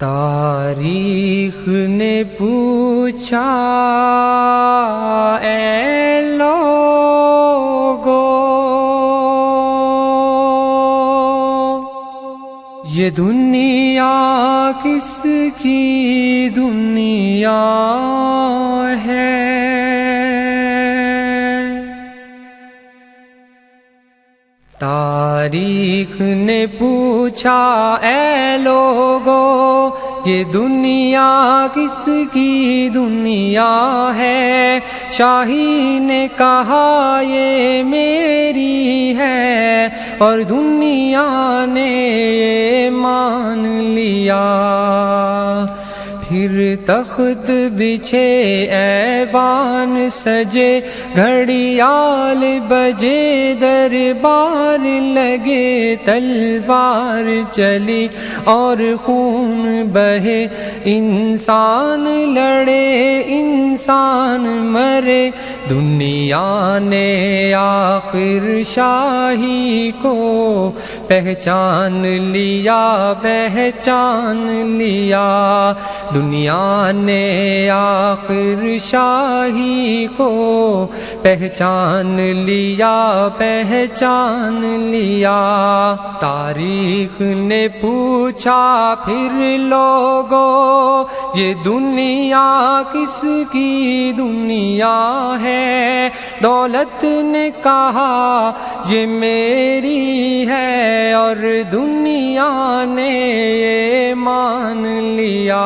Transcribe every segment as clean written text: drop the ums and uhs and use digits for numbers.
تاریخ نے پوچھا اے لوگو یہ دنیا کس کی دنیا ہے؟ تاریخ نے پوچھا اے لوگو یہ دنیا کس کی دنیا ہے؟ شاہی نے کہا یہ میری ہے، اور دنیا نے یہ مان لیا۔ پھر تخت بچھے ایوان سجے، گھڑیال بجے دربار لگے، تلوار چلی اور خون بہے، انسان لڑے انسان مرے، دنیا نے آخر شاہی کو پہچان لیا، پہچان لیا۔ دنیا نے آخر شاہی کو پہچان لیا، پہچان لیا۔ تاریخ نے پوچھا پھر لوگو یہ دنیا کس کی دنیا ہے؟ دولت نے کہا یہ میری ہے، اور دنیا نے یہ مان لیا۔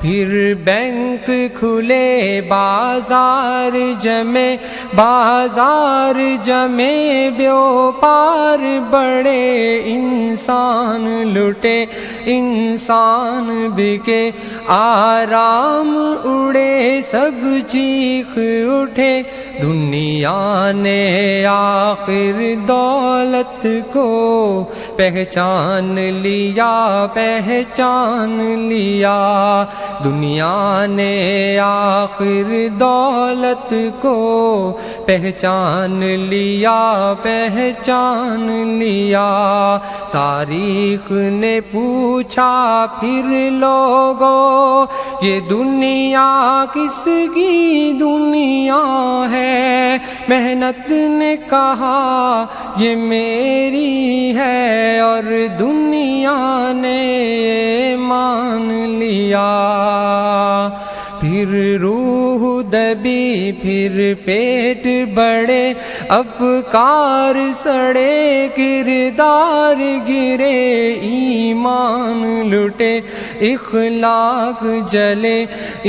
پھر بینک کھلے بازار جمے، بازار جمے بیوپار بڑے، انسان لٹے انسان بکے، آرام اڑے سب چیخ اٹھے، دنیا نے آخر دولت کو پہچان لیا، پہچان لیا۔ دنیا نے آخر دولت کو پہچان لیا، پہچان لیا۔ تاریخ نے پوچھا پھر لوگو یہ دنیا کس کی دنیا ہے؟ محنت نے کہا یہ میری ہے، اور دنیا نے یہ مان لیا۔ پھر روح دبی پھر پیٹ بڑے، افکار سڑے کردار گرے، ایمان لٹے اخلاق جلے،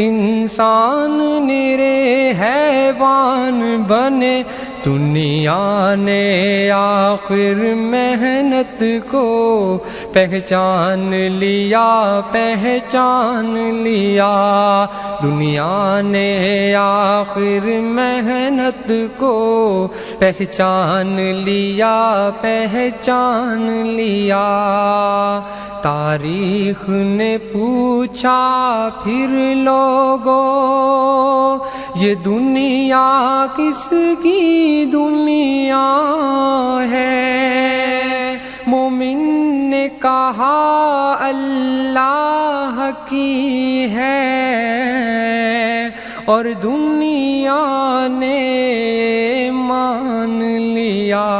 انسان نرے حیوان بنے، دنیا نے آخر محنت کو پہچان لیا، پہچان لیا۔ دنیا نے آخر محنت کو پہچان لیا، پہچان لیا۔ تاریخ نے پوچھا پھر لوگو یہ دنیا کس کی دنیا ہے؟ مومن نے کہا اللہ کی ہے، اور دنیا نے مان لیا۔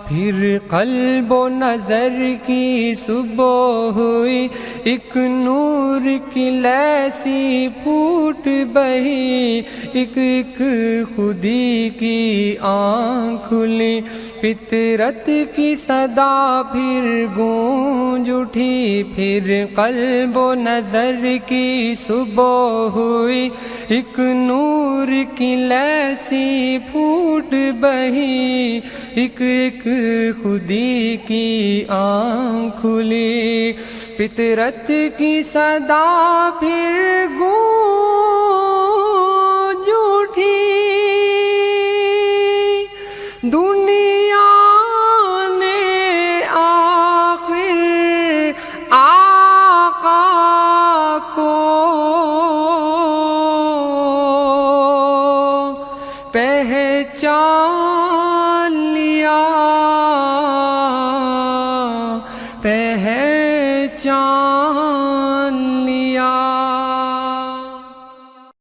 پھر قلب و نظر کی صبح ہوئی، ایک نور کی لیسی پھوٹ بہی، ایک ایک خودی کی آنکھ کھلی، فطرت کی صدا پھر گونج اٹھی۔ پھر قلب و نظر کی صبح ہوئی، ایک نور کی لیسی پھوٹ بہی، ایک ایک خودی کی آنکھ کھلی، فطرت کی صدا پھر گونج اٹھی۔ دنیا نے آخر آقا کو پہچان لیا، پہچان چاند